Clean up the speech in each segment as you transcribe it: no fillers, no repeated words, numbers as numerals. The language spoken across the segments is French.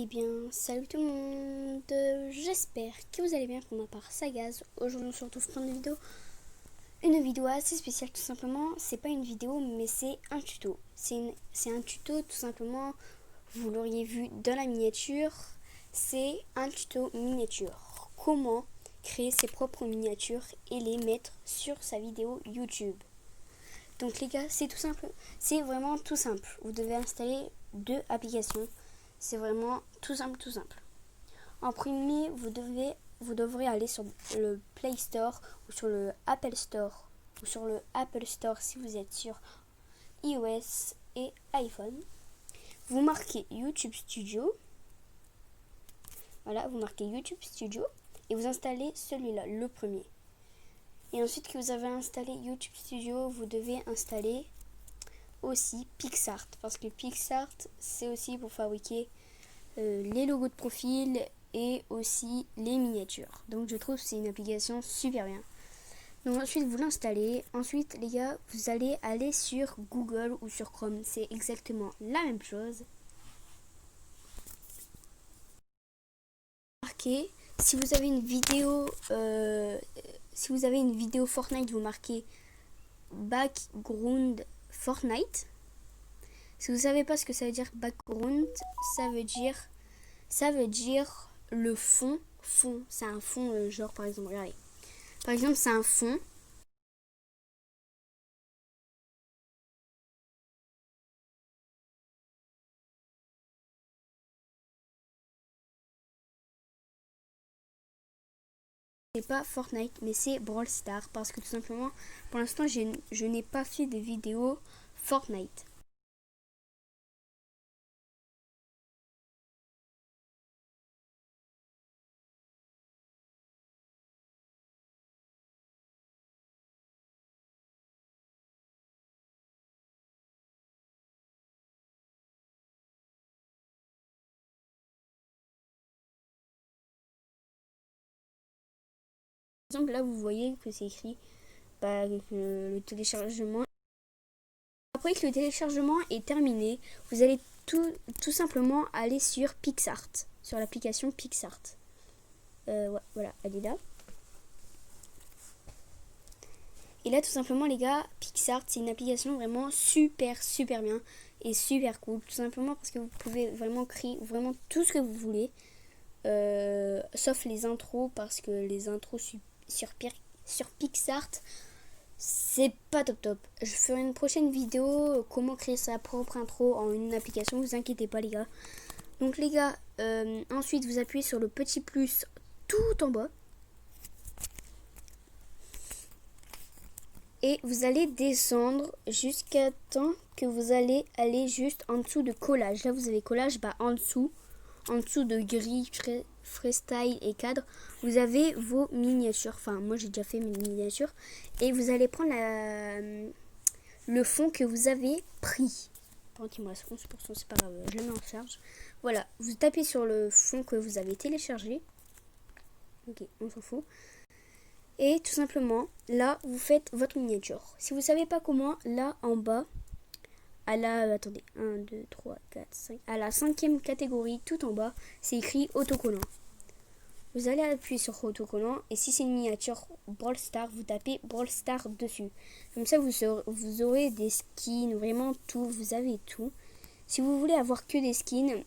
bien, salut tout le monde, j'espère que vous allez bien. Pour ma part, ça gaz. Aujourd'hui on se retrouve pour une vidéo assez spéciale tout simplement. C'est pas une vidéo mais c'est un tuto. C'est un tuto tout simplement, vous l'auriez vu dans la miniature. C'est un tuto miniature. Comment créer ses propres miniatures et les mettre sur sa vidéo YouTube. Donc les gars, c'est tout simple, c'est vraiment tout simple. Vous devez installer deux applications. C'est vraiment tout simple, tout simple. En premier, vous devrez aller sur le Play Store ou sur le Apple Store ou sur le Apple Store si vous êtes sur iOS et iPhone. Vous marquez YouTube Studio. Voilà, vous marquez YouTube Studio et vous installez celui-là, le premier. Et ensuite que vous avez installé YouTube Studio, vous devez installer aussi PicsArt, parce que PicsArt c'est aussi pour fabriquer les logos de profil et aussi les miniatures. Donc je trouve que c'est une application super bien. Donc ensuite vous l'installez. Ensuite les gars, vous allez aller sur Google ou sur Chrome, c'est exactement la même chose. Marquez, si vous avez une vidéo Fortnite, vous marquez background Fortnite. Si vous savez pas ce que ça veut dire background, ça veut dire le fond. C'est un fond, genre par exemple, regardez. Par exemple, c'est un fond. C'est pas Fortnite, mais c'est Brawl Stars, parce que tout simplement, pour l'instant, je n'ai pas fait de vidéo Fortnite. Par exemple, là, vous voyez que c'est écrit que le téléchargement. Après que le téléchargement est terminé, vous allez tout simplement aller sur PicsArt, sur l'application PicsArt. Ouais, voilà, elle est là. Et là, tout simplement, les gars, PicsArt, c'est une application vraiment super bien et super cool. Tout simplement parce que vous pouvez vraiment créer vraiment tout ce que vous voulez. Sauf les intros, parce que les intros sur PicsArt, c'est pas top. Je ferai une prochaine vidéo comment créer sa propre intro en une application, vous inquiétez pas les gars. Donc les gars, ensuite vous appuyez sur le petit plus tout en bas. Et vous allez descendre jusqu'à temps que vous allez aller juste en dessous de collage. Là vous avez collage, en dessous de grille, freestyle et cadre, vous avez vos miniatures. Enfin moi j'ai déjà fait mes miniatures. Et vous allez prendre le fond que vous avez pris. Il me reste 11%, c'est pas grave, je le mets en charge. Voilà, vous tapez sur le fond que vous avez téléchargé. Ok, on s'en fout. Et tout simplement, là, vous faites votre miniature. Si vous savez pas comment, là, en bas, à la, attendez, 1, 2, 3, 4, 5, à la 5e catégorie, tout en bas, c'est écrit autocollant. Vous allez appuyer sur autocollant, et si c'est une miniature Brawl Stars, vous tapez Brawl Stars dessus. Comme ça, vous aurez des skins, vraiment tout, vous avez tout. Si vous voulez avoir que des skins,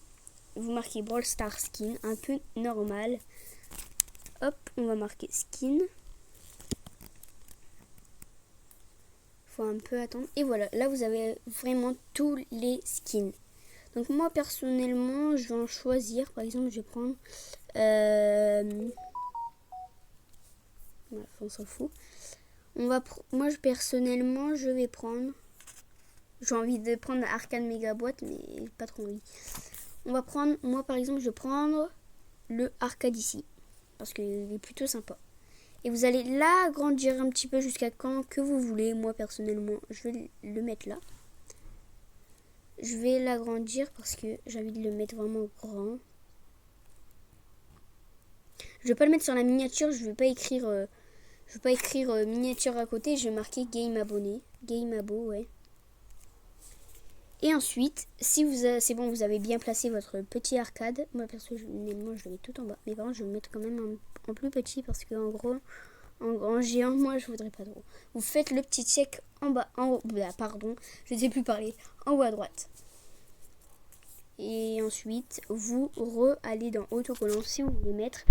vous marquez Brawl Stars skin, un peu normal. Hop, on va marquer skin. Faut un peu attendre. Et voilà, là vous avez vraiment tous les skins. Donc moi personnellement, je vais en choisir. Par exemple, je vais prendre... on s'en fout. Moi personnellement, je vais prendre... J'ai envie de prendre Arcade Mega Boîte, mais pas trop envie. On va prendre... Moi par exemple, je vais prendre le Arcade ici. Parce qu'il est plutôt sympa. Et vous allez l'agrandir un petit peu jusqu'à quand que vous voulez. Moi personnellement, je vais le mettre là. Je vais l'agrandir parce que j'ai envie de le mettre vraiment grand. Je vais pas le mettre sur la miniature. Je vais pas écrire miniature à côté. Je vais marquer game abonné. Game abo, ouais. Et ensuite, si c'est bon, vous avez bien placé votre petit arcade. Moi personnellement je le mets tout en bas. Mais par contre je vais le mettre quand même en plus petit parce qu'en gros, en géant, moi je voudrais pas trop. Vous faites le petit check en bas, en haut, pardon, je ne sais plus parler, en haut à droite. Et ensuite, vous allez dans autocollant si vous voulez mettre.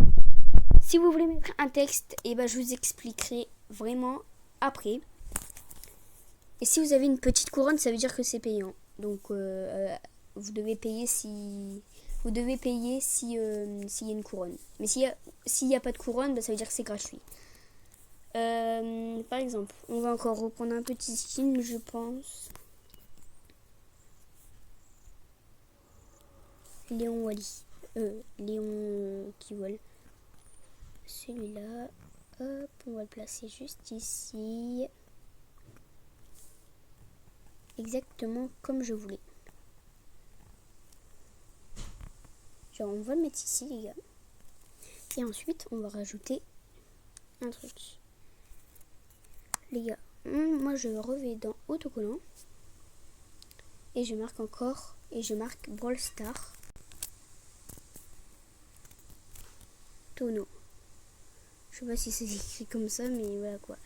Si vous voulez mettre un texte, et ben je vous expliquerai vraiment après. Et si vous avez une petite couronne, ça veut dire que c'est payant. Donc vous devez payer s'il y a une couronne. Mais s'il y a pas de couronne, ça veut dire que c'est gratuit. Par exemple, on va encore reprendre un petit skin, je pense. Léon Wally. Léon qui vole. Celui-là. Hop, on va le placer juste ici. Exactement comme je voulais. Genre, on va le mettre ici, les gars. Et ensuite, on va rajouter un truc. Les gars, moi je revais dans autocollant. Et je marque encore. Et je marque Brawl Star. Tonneau. Je sais pas si c'est écrit comme ça, mais voilà quoi.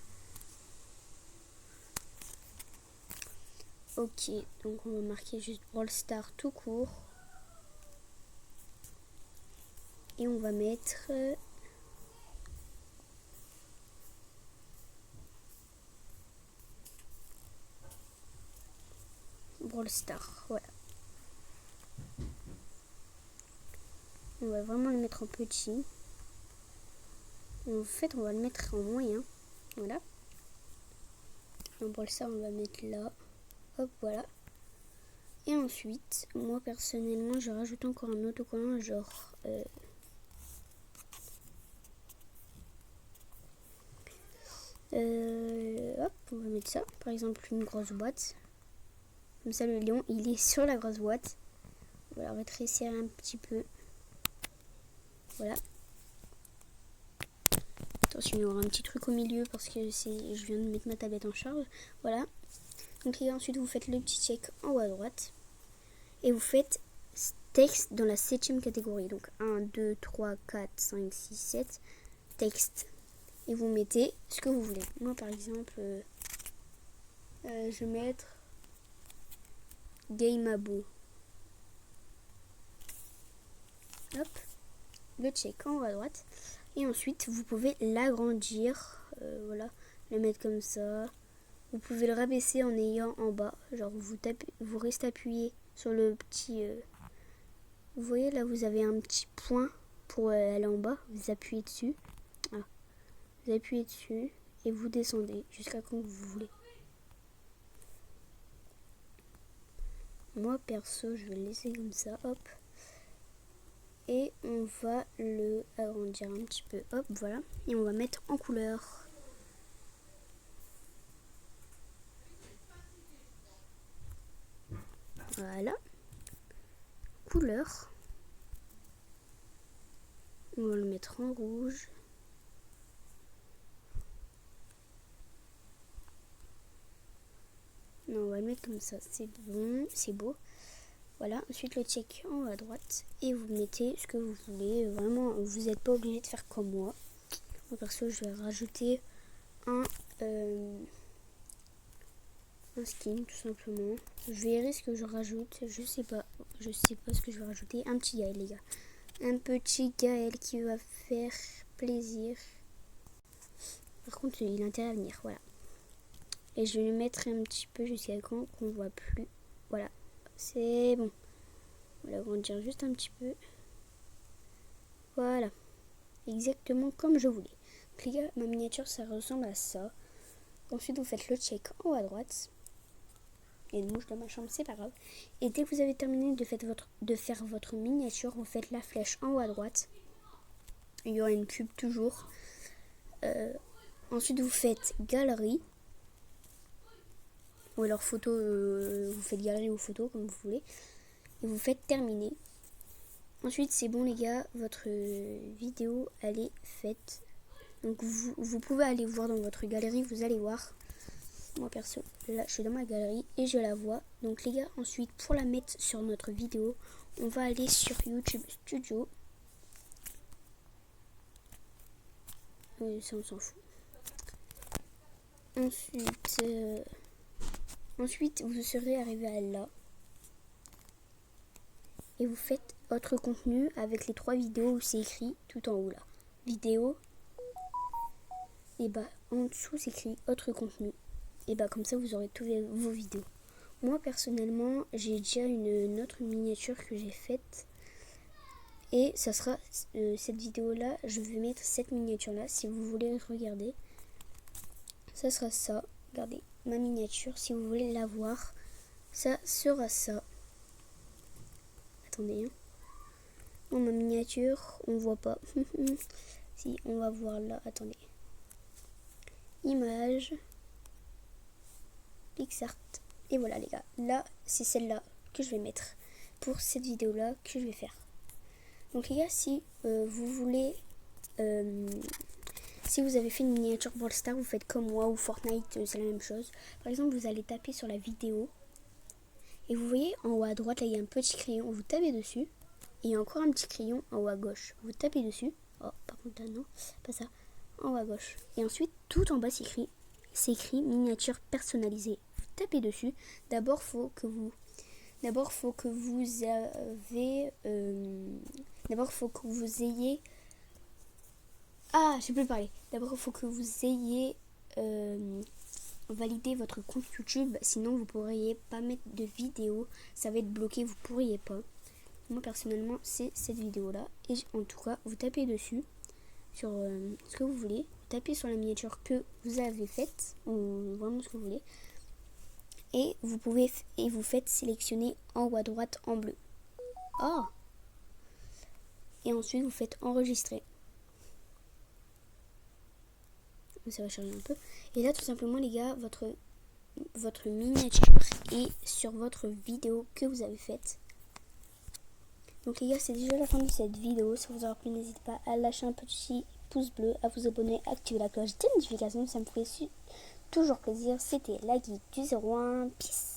Ok, donc on va marquer juste Brawl Star tout court. Et on va mettre... Brawl Star, voilà. On va vraiment le mettre en petit. En fait, on va le mettre en moyen. Voilà. Un Brawl Star, on va mettre là. Hop, voilà. Et ensuite, moi personnellement, je rajoute encore un autocollant, genre... hop, on va mettre ça. Par exemple, une grosse boîte. Comme ça, le lion, il est sur la grosse boîte. On va la rétrécir un petit peu. Voilà. Attention, il y aura un petit truc au milieu parce que je viens de mettre ma tablette en charge. Voilà. Donc là, ensuite, vous faites le petit check en haut à droite. Et vous faites texte dans la 7e catégorie. Donc 1, 2, 3, 4, 5, 6, 7. Texte. Et vous mettez ce que vous voulez. Moi, par exemple, je vais mettre Gameabo. Hop. Le check en haut à droite. Et ensuite, vous pouvez l'agrandir. Voilà. Le mettre comme ça. Vous pouvez le rabaisser en ayant en bas. Genre, vous restez appuyé sur le petit... vous voyez, là, vous avez un petit point pour aller en bas. Vous appuyez dessus. Ah. Vous appuyez dessus et vous descendez jusqu'à quand vous voulez. Moi, perso, je vais le laisser comme ça. Hop. Et on va le agrandir un petit peu. Hop, voilà. Et on va mettre en couleur. Voilà. Couleur. On va le mettre en rouge. Non, on va le mettre comme ça. C'est bon, c'est beau. Voilà. Ensuite, le check en haut à droite. Et vous mettez ce que vous voulez. Vraiment, vous n'êtes pas obligé de faire comme moi. Moi, perso, je vais rajouter un skin, tout simplement. Je verrai ce que je rajoute. Je sais pas ce que je vais rajouter. Un petit Gaël, les gars. Un petit Gaël qui va faire plaisir. Par contre, il a intérêt à venir. Voilà. Et je vais le mettre un petit peu jusqu'à quand qu'on voit plus. Voilà. C'est bon. On va l'agrandir juste un petit peu. Voilà. Exactement comme je voulais. Donc, les gars, ma miniature, ça ressemble à ça. Ensuite, vous faites le check en haut à droite. Il y a une mouche dans ma chambre, c'est pas grave. Et dès que vous avez terminé de faire votre miniature, vous faites la flèche en haut à droite. Il y aura une cube toujours. Ensuite, vous faites galerie. Ou alors photo, vous faites galerie ou photo, comme vous voulez. Et vous faites terminer. Ensuite, c'est bon les gars, votre vidéo, elle est faite. Donc vous pouvez aller voir dans votre galerie, vous allez voir. Moi perso, là je suis dans ma galerie et je la vois. Donc les gars, ensuite pour la mettre sur notre vidéo, on va aller sur YouTube Studio. Oui, ça on s'en fout. Ensuite, vous serez arrivé à là. Et vous faites autre contenu avec les 3 vidéos où c'est écrit tout en haut là. Vidéo. Et bah en dessous c'est écrit autre contenu. Et bah comme ça vous aurez toutes vos vidéos. Moi personnellement j'ai déjà une autre miniature que j'ai faite. Et ça sera cette vidéo là. Je vais mettre cette miniature là si vous voulez regarder. Ça sera ça. Regardez ma miniature si vous voulez la voir. Ça sera ça. Attendez. Dans ma miniature on voit pas. Si on va voir là. Attendez. Image. Pixart. Et voilà les gars. Là c'est celle-là que je vais mettre. Pour cette vidéo là que je vais faire. Donc les gars, si vous voulez, si vous avez fait une miniature Brawl Stars, vous faites comme moi ou Fortnite, c'est la même chose. Par exemple, vous allez taper sur la vidéo et vous voyez en haut à droite, là il y a un petit crayon, vous tapez dessus. Et il y a encore un petit crayon en haut à gauche, vous tapez dessus. Oh, par contre là non, pas ça, en haut à gauche. Et ensuite, tout en bas c'est écrit miniature personnalisée. Vous tapez dessus. D'abord, faut que vous ayez... Ah, je peux parler. D'abord, il faut que vous ayez validé votre compte YouTube. Sinon, vous pourriez pas mettre de vidéo. Ça va être bloqué, vous pourriez pas. Moi, personnellement, c'est cette vidéo-là. Et en tout cas, vous tapez dessus sur ce que vous voulez. Vous tapez sur la miniature que vous avez faite. Ou vraiment ce que vous voulez. Et vous faites sélectionner en haut à droite en bleu. Oh! Et ensuite vous faites enregistrer. Ça va charger un peu. Et là tout simplement les gars, votre miniature est sur votre vidéo que vous avez faite. Donc les gars, c'est déjà la fin de cette vidéo. Si vous aura plu, n'hésitez pas à lâcher un petit pouce bleu, à vous abonner, activer la cloche des notifications. Ça me ferait toujours plaisir. C'était la geek du 01. Peace.